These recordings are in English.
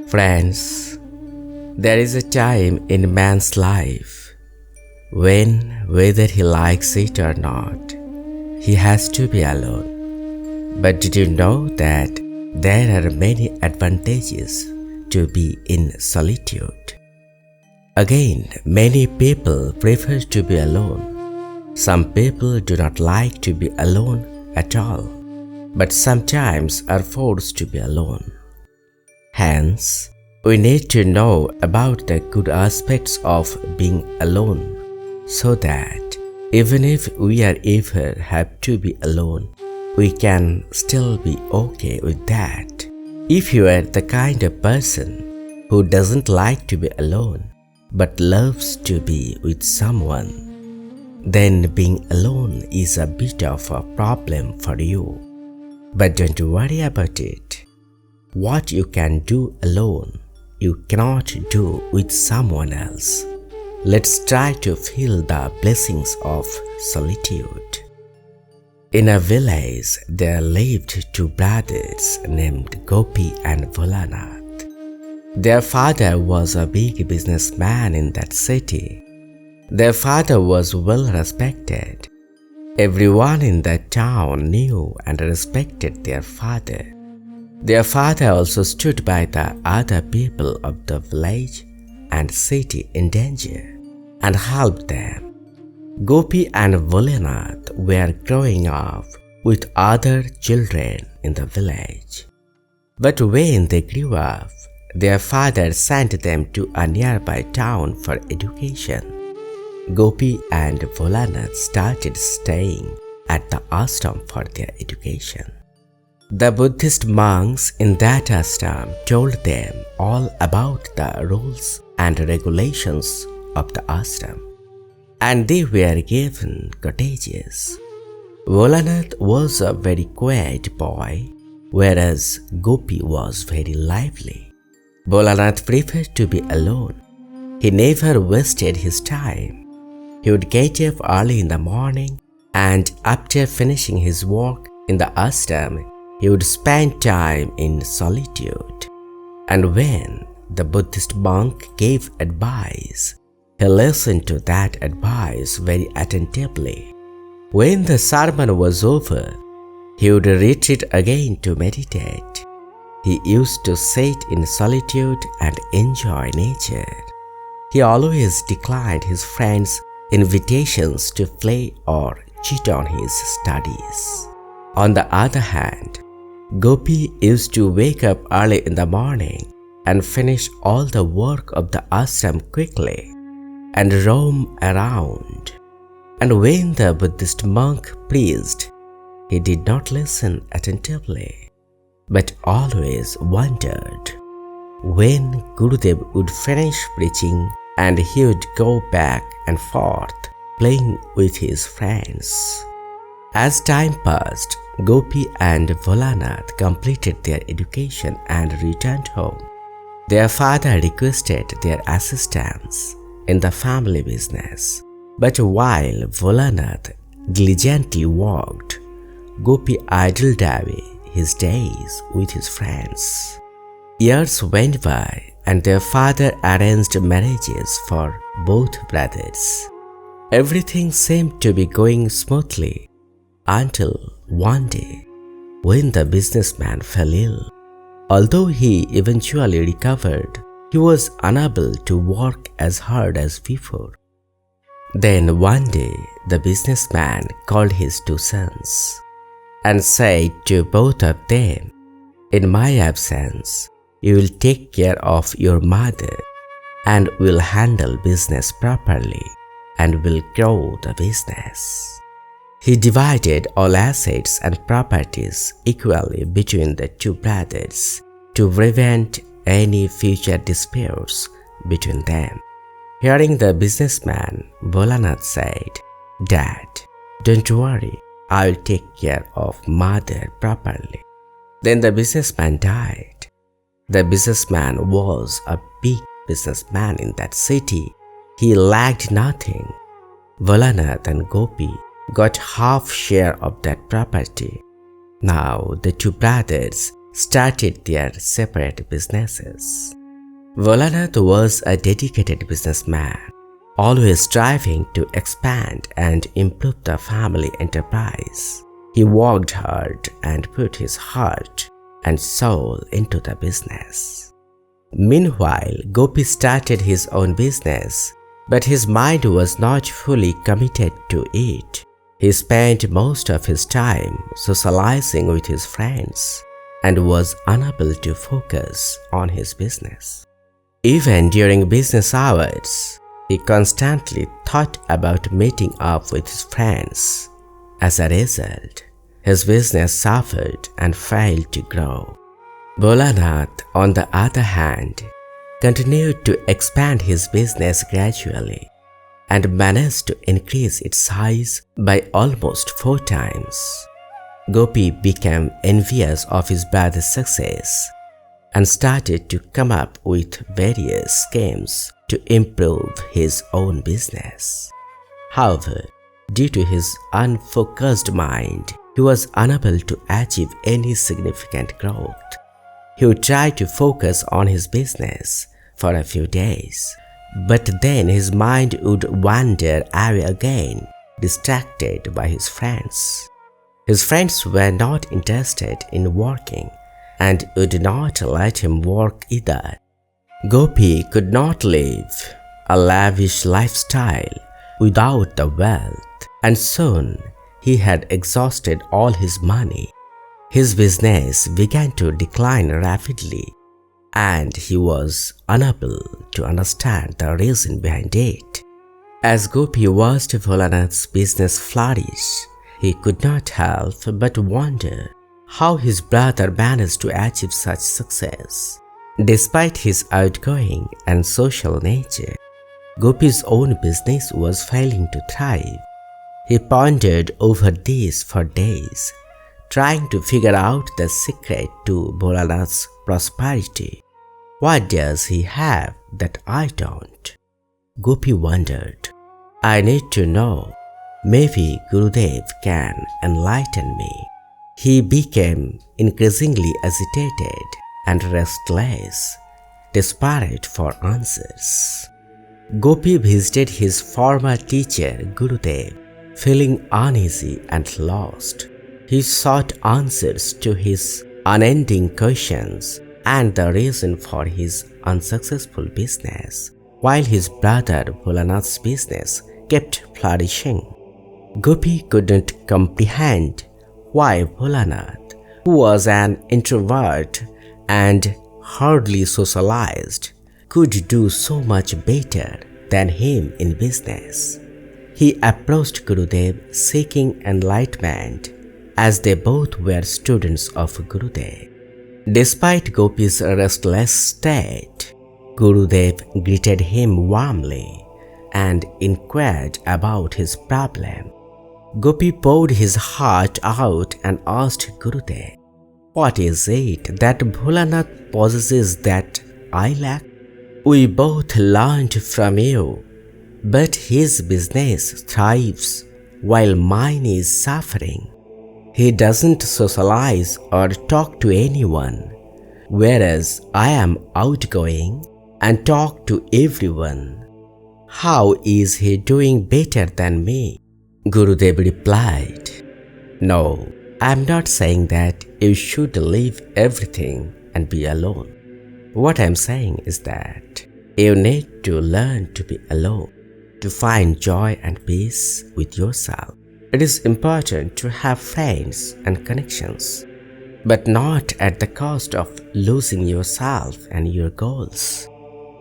Friends, there is a time in man's life when, whether he likes it or not, he has to be alone. But did you know that there are many advantages to be in solitude? Again, many people prefer to be alone. Some people do not like to be alone at all, but sometimes are forced to be alone. Hence, we need to know about the good aspects of being alone, so that even if we are ever have to be alone, we can still be okay with that. If you are the kind of person who doesn't like to be alone, but loves to be with someone, then being alone is a bit of a problem for you. But don't worry about it. What you can do alone, you cannot do with someone else. Let's try to feel the blessings of solitude. In a village, there lived two brothers named Gopi and Bholanath. Their father was a big businessman in that city. Their father was well respected. Everyone in that town knew and respected their father. Their father also stood by the other people of the village and city in danger and helped them. Gopi and Bholanath were growing up with other children in the village. But when they grew up, their father sent them to a nearby town for education. Gopi and Bholanath started staying at the ashram for their education. The Buddhist monks in that ashram told them all about the rules and regulations of the ashram, and they were given cottages. Bholanath was a very quiet boy, whereas Gopi was very lively. Bholanath preferred to be alone. He never wasted his time. He would get up early in the morning, and after finishing his work in the ashram, he would spend time in solitude. And when the Buddhist monk gave advice, he listened to that advice very attentively. When the sermon was over, he would retreat again to meditate. He used to sit in solitude and enjoy nature. He always declined his friends' invitations to play or cheat on his studies. On the other hand, Gopi used to wake up early in the morning and finish all the work of the ashram quickly and roam around. And when the Buddhist monk preached, he did not listen attentively, but always wondered. When Gurudev would finish preaching, and he would go back and forth playing with his friends. As time passed, Gopi and Bholanath completed their education and returned home. Their father requested their assistance in the family business. But while Bholanath diligently worked, Gopi idled away his days with his friends. Years went by and their father arranged marriages for both brothers. Everything seemed to be going smoothly until one day when the businessman fell ill. Although he eventually recovered, he was unable to work as hard as before. Then one day the businessman called his two sons and said to both of them, "In my absence, you will take care of your mother and will handle business properly and will grow the business." He divided all assets and properties equally between the two brothers to prevent any future disputes between them. Hearing the businessman, Bholanath said, "Dad, don't worry, I'll take care of mother properly." Then the businessman died. The businessman was a big businessman in that city. He lacked nothing. Bholanath and Gopi got half share of that property. Now the two brothers started their separate businesses. Volanath was a dedicated businessman, always striving to expand and improve the family enterprise. He worked hard and put his heart and soul into the business. Meanwhile, Gopi started his own business, but his mind was not fully committed to it. He spent most of his time socializing with his friends and was unable to focus on his business. Even during business hours, he constantly thought about meeting up with his friends. As a result, his business suffered and failed to grow. Volanath, on the other hand, continued to expand his business gradually and managed to increase its size by almost 4 times. Gopi became envious of his brother's success and started to come up with various schemes to improve his own business. However, due to his unfocused mind, he was unable to achieve any significant growth. He would try to focus on his business for a few days, but then his mind would wander away again, distracted by his friends. His friends were not interested in working and would not let him work either. Gopi could not live a lavish lifestyle without the wealth, and soon he had exhausted all his money. His business began to decline rapidly, and he was unable to understand the reason behind it. As Gopi watched Volanath's business flourish, he could not help but wonder how his brother managed to achieve such success. Despite his outgoing and social nature, Gopi's own business was failing to thrive. He pondered over this for days, trying to figure out the secret to Volanath's prosperity. What does he have that I don't? Gopi wondered. I need to know. Maybe Gurudev can enlighten me. He became increasingly agitated and restless, desperate for answers. Gopi visited his former teacher Gurudev, feeling uneasy and lost. He sought answers to his unending questions and the reason for his unsuccessful business, while his brother Volanath's business kept flourishing. Gopi couldn't comprehend why Volanath, who was an introvert and hardly socialized, could do so much better than him in business. He approached Gurudev seeking enlightenment, as they both were students of Gurudev. Despite Gopi's restless state, Gurudev greeted him warmly and inquired about his problem. Gopi poured his heart out and asked Gurudev, "What is it that Volanath possesses that I lack? We both learned from you, but his business thrives while mine is suffering. He doesn't socialize or talk to anyone, whereas I am outgoing and talk to everyone. How is he doing better than me?" Gurudev replied, "No, I am not saying that you should leave everything and be alone. What I am saying is that you need to learn to be alone, to find joy and peace with yourself. It is important to have friends and connections, but not at the cost of losing yourself and your goals.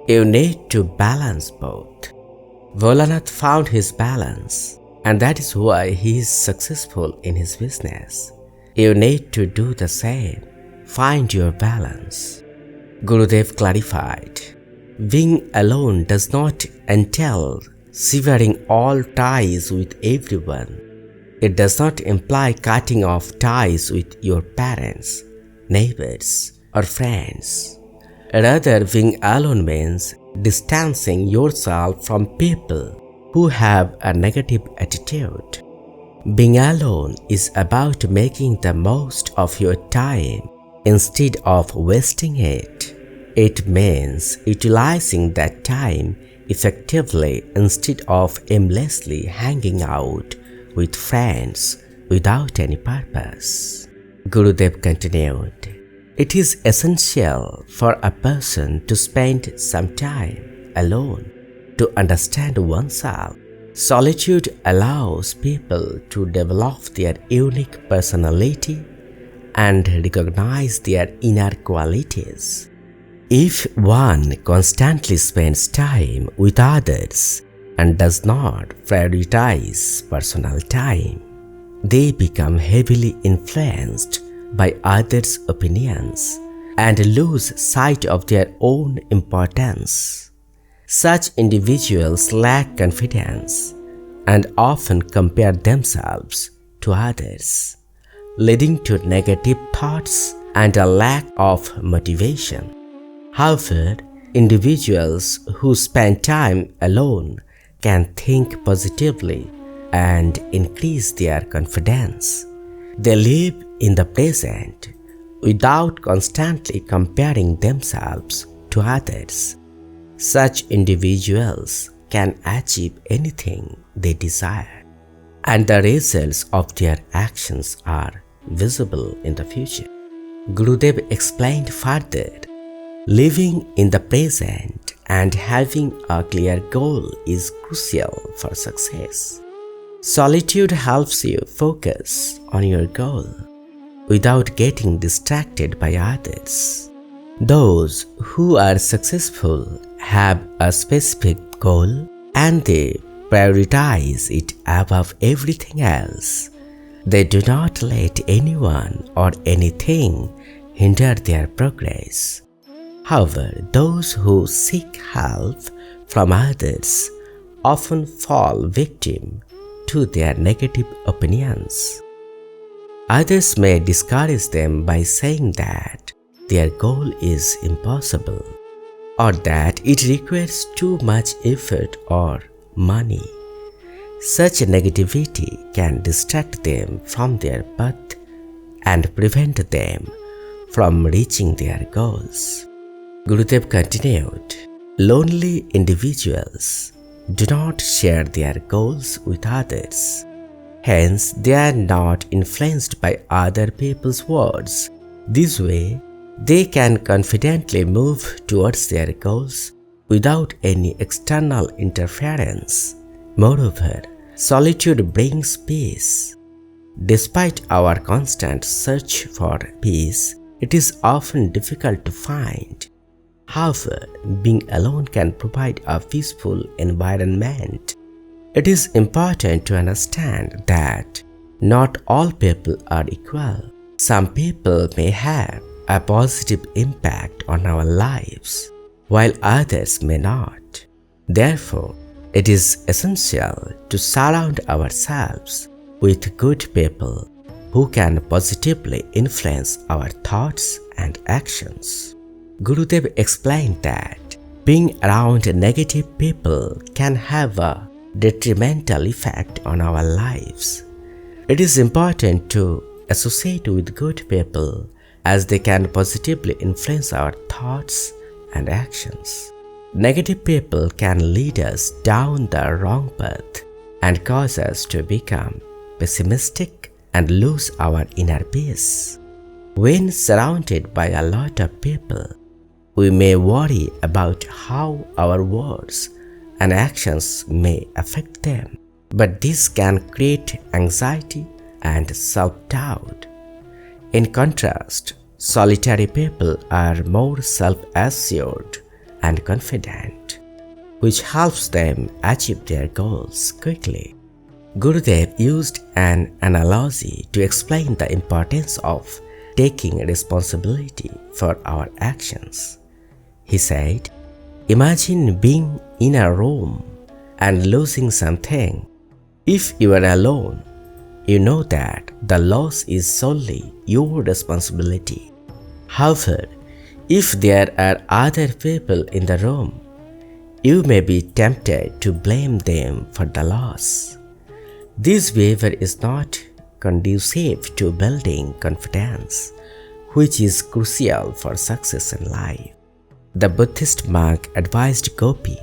You need to balance both." Volanath found his balance, and that is why he is successful in his business. You need to do the same. Find your balance. Gurudev clarified, being alone does not entail severing all ties with everyone. It does not imply cutting off ties with your parents, neighbors, or friends. Rather, being alone means distancing yourself from people who have a negative attitude. Being alone is about making the most of your time instead of wasting it. It means utilizing that time effectively instead of aimlessly hanging out with friends without any purpose. Gurudev continued, "It is essential for a person to spend some time alone to understand oneself. Solitude allows people to develop their unique personality and recognize their inner qualities. If one constantly spends time with others and does not prioritize personal time, they become heavily influenced by others' opinions and lose sight of their own importance. Such individuals lack confidence and often compare themselves to others, leading to negative thoughts and a lack of motivation. However, individuals who spend time alone can think positively and increase their confidence. They live in the present without constantly comparing themselves to others. Such individuals can achieve anything they desire, and the results of their actions are visible in the future." Gurudev explained further, "Living in the present and having a clear goal is crucial for success. Solitude helps you focus on your goal without getting distracted by others. Those who are successful have a specific goal and they prioritize it above everything else. They do not let anyone or anything hinder their progress. However, those who seek help from others often fall victim to their negative opinions. Others may discourage them by saying that their goal is impossible or that it requires too much effort or money. Such negativity can distract them from their path and prevent them from reaching their goals." Gurudev continued, "Lonely individuals do not share their goals with others. Hence, they are not influenced by other people's words. This way, they can confidently move towards their goals without any external interference. Moreover, solitude brings peace. Despite our constant search for peace, it is often difficult to find. However, being alone can provide a peaceful environment. It is important to understand that not all people are equal. Some people may have a positive impact on our lives, while others may not. Therefore, it is essential to surround ourselves with good people who can positively influence our thoughts and actions." Gurudev explained that being around negative people can have a detrimental effect on our lives. It is important to associate with good people as they can positively influence our thoughts and actions. Negative people can lead us down the wrong path and cause us to become pessimistic and lose our inner peace. When surrounded by a lot of people, we may worry about how our words and actions may affect them, but this can create anxiety and self-doubt. In contrast, solitary people are more self-assured and confident, which helps them achieve their goals quickly. Gurudev used an analogy to explain the importance of taking responsibility for our actions. He said, "Imagine being in a room and losing something. If you are alone, you know that the loss is solely your responsibility. However, if there are other people in the room, you may be tempted to blame them for the loss. This behavior is not conducive to building confidence, which is crucial for success in life. The Buddhist monk advised Gopi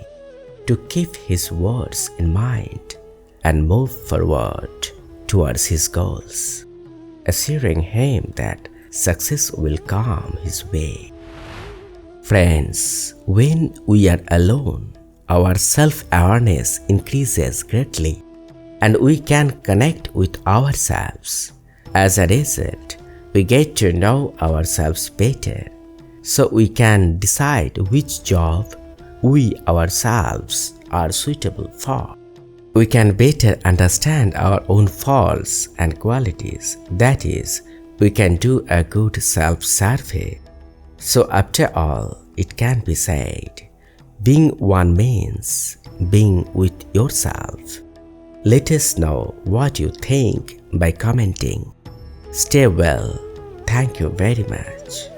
to keep his words in mind and move forward towards his goals, assuring him that success will come his way. Friends, when we are alone, our self-awareness increases greatly and we can connect with ourselves. As a result, we get to know ourselves better, so we can decide which job we ourselves are suitable for. We can better understand our own faults and qualities. That is, we can do a good self-survey. So after all, it can be said, being one means being with yourself. Let us know what you think by commenting. Stay well. Thank you very much.